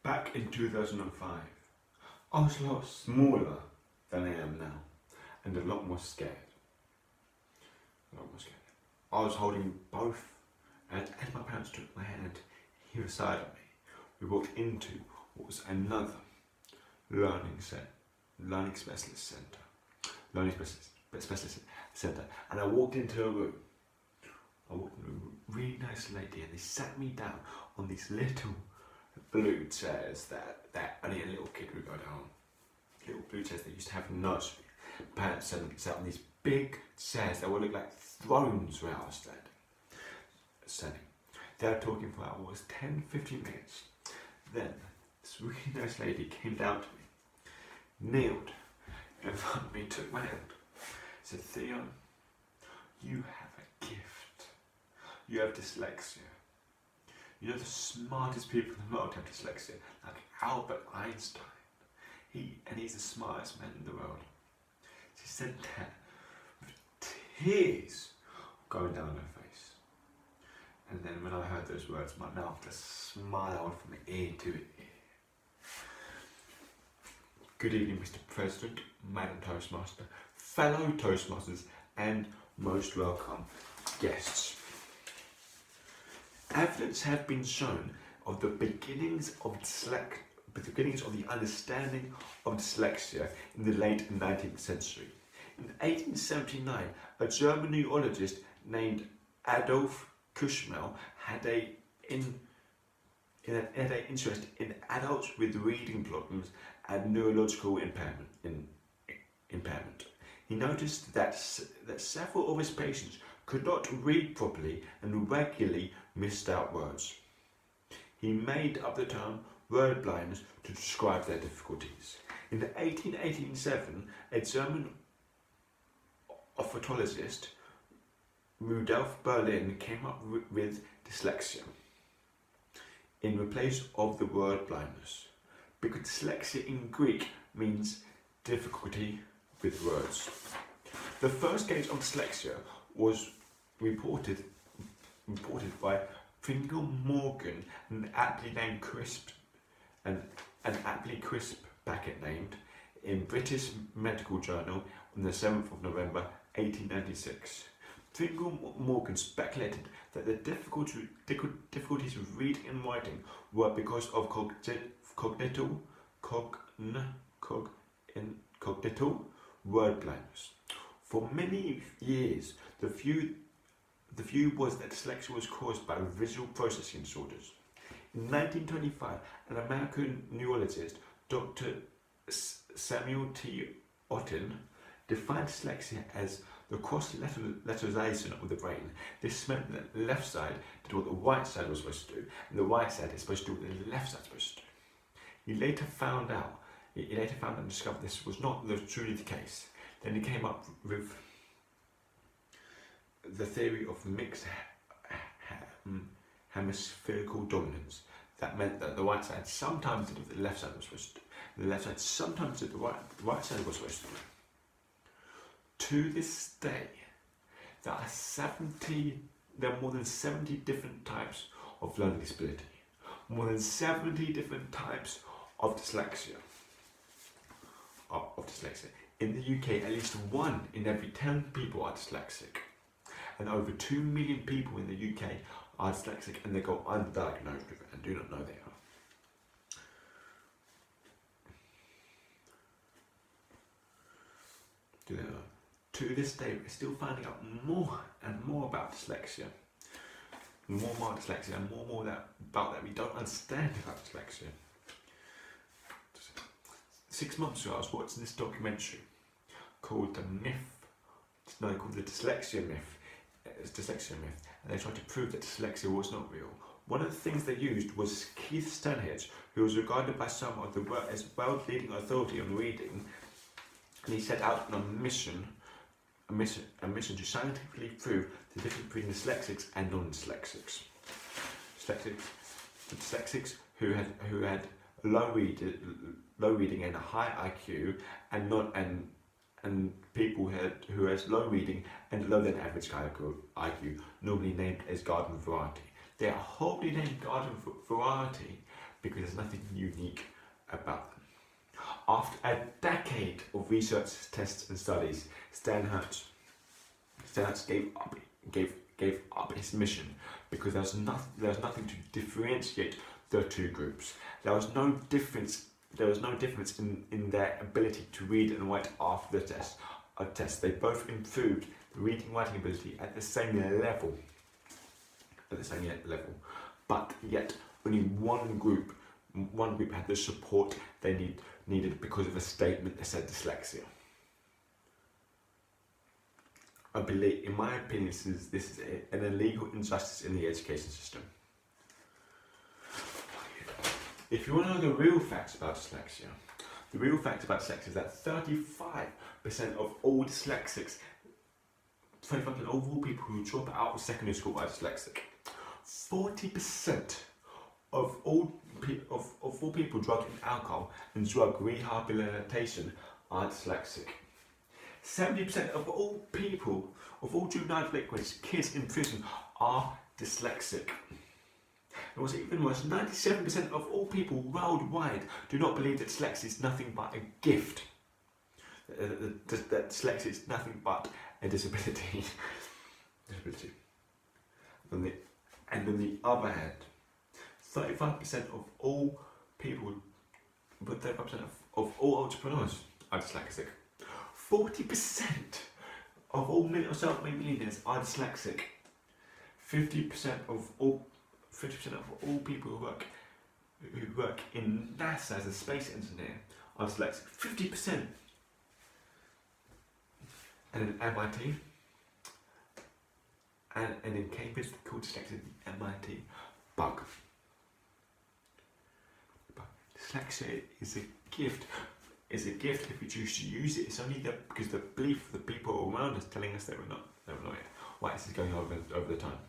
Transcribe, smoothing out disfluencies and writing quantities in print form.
Back in 2005, I was a lot smaller than I am now and a lot more scared. A lot more scared. I was holding both, and as my parents took my hand either side of me, we walked into what was another learning specialist centre. Learning specialist centre. And I walked into a room. I walked into a really nice lady, and they sat me down on these little blue chairs that only a little kid would go down. Little blue chairs they used to have in nursery. Parents sat on these big chairs that would look like thrones where I was standing. They were talking for hours, 10-15 minutes. Then this really nice lady came down to me, kneeled in front of me, took my hand, said, "Theo, you have a gift. You have dyslexia. You're the smartest people in the world have dyslexia, like Albert Einstein. He's the smartest man in the world." She said that with tears going down her face. And then when I heard those words, my mouth just smiled from ear to ear. Good evening, Mr. President, Madam Toastmaster, fellow Toastmasters, and most welcome guests. Evidence have been shown of the beginnings of the understanding of dyslexia in the late 19th century. In 1879, a German neurologist named Adolf Kuschmel had an interest in adults with reading problems and neurological impairment. He noticed that several of his patients could not read properly and regularly missed out words. He made up the term word blindness to describe their difficulties. In 1887, a German ophthalmologist, Rudolf Berlin, came up with dyslexia in place of the word blindness, because dyslexia in Greek means difficulty with words. The first case of dyslexia was reported by Pringle Morgan, an aptly crisp packet named in British Medical Journal on the 7th of November 1896. Pringle Morgan speculated that the difficulties with reading and writing were because of cognital word blindness. For many years, the view was that dyslexia was caused by visual processing disorders. In 1925, an American neurologist, Dr. Samuel T. Otten, defined dyslexia as the cross-letterization of the brain. This meant that the left side did what the right side was supposed to do, and the right side is supposed to do what the left side is supposed to do. He later found out and discovered this was not truly the case. Then he came up with the theory of mixed hemispherical dominance. That meant that the right side sometimes did what the left side was supposed to do, and the left side sometimes did what the right side was supposed to do. To this day, there are more than 70 different types of learning disability, more than 70 different types of dyslexia. In the UK, at least 1 in every 10 people are dyslexic, and over 2 million people in the UK are dyslexic, and they go undiagnosed with it and do not know they are. To this day, we're still finding out more and more about dyslexia. More about dyslexia, and more about that we don't understand about dyslexia. 6 months ago, I was watching this documentary called the Dyslexia Myth. It's Dyslexia Myth, and they tried to prove that dyslexia was not real. One of the things they used was Keith Stanhage, who was regarded by some of the world as world-leading authority on reading, and he set out on a mission to scientifically prove the difference between dyslexics and non-dyslexics. Dyslexics who had low reading and a high IQ, and people who has low reading and lower than average IQ, normally named as garden variety. They are wholly named garden variety because there's nothing unique about them. After a decade of research, tests, and studies, Sternhurst gave up his mission because there was nothing to differentiate the two groups. There was no difference in their ability to read and write after the test. They both improved the reading and writing ability at the same level. But yet only one group had the support they needed because of a statement that said dyslexia. In my opinion, this is an illegal injustice in the education system. If you want to know the real facts about dyslexia, is that 35% of all dyslexics, 35% of all people who drop out of secondary school are dyslexic. 40% of all people drug and alcohol and drug rehabilitation are dyslexic. 70% of all juvenile delinquents, kids in prison, are dyslexic. And what's even worse, 97% of all people worldwide do not believe that dyslexia is nothing but a gift. That dyslexia is nothing but a disability. And on the other hand, 35% of all people, but 35% of all entrepreneurs are dyslexic. 40% of all self-made millionaires are dyslexic. 50% of all people who work in NASA as a space engineer are dyslexic. 50%. And in MIT, and in Cambridge, they call dyslexia the MIT bug. But dyslexia is a gift. If we choose to use it. It's only because the belief of the people around us telling us that we're not yet. Why is this going over the time?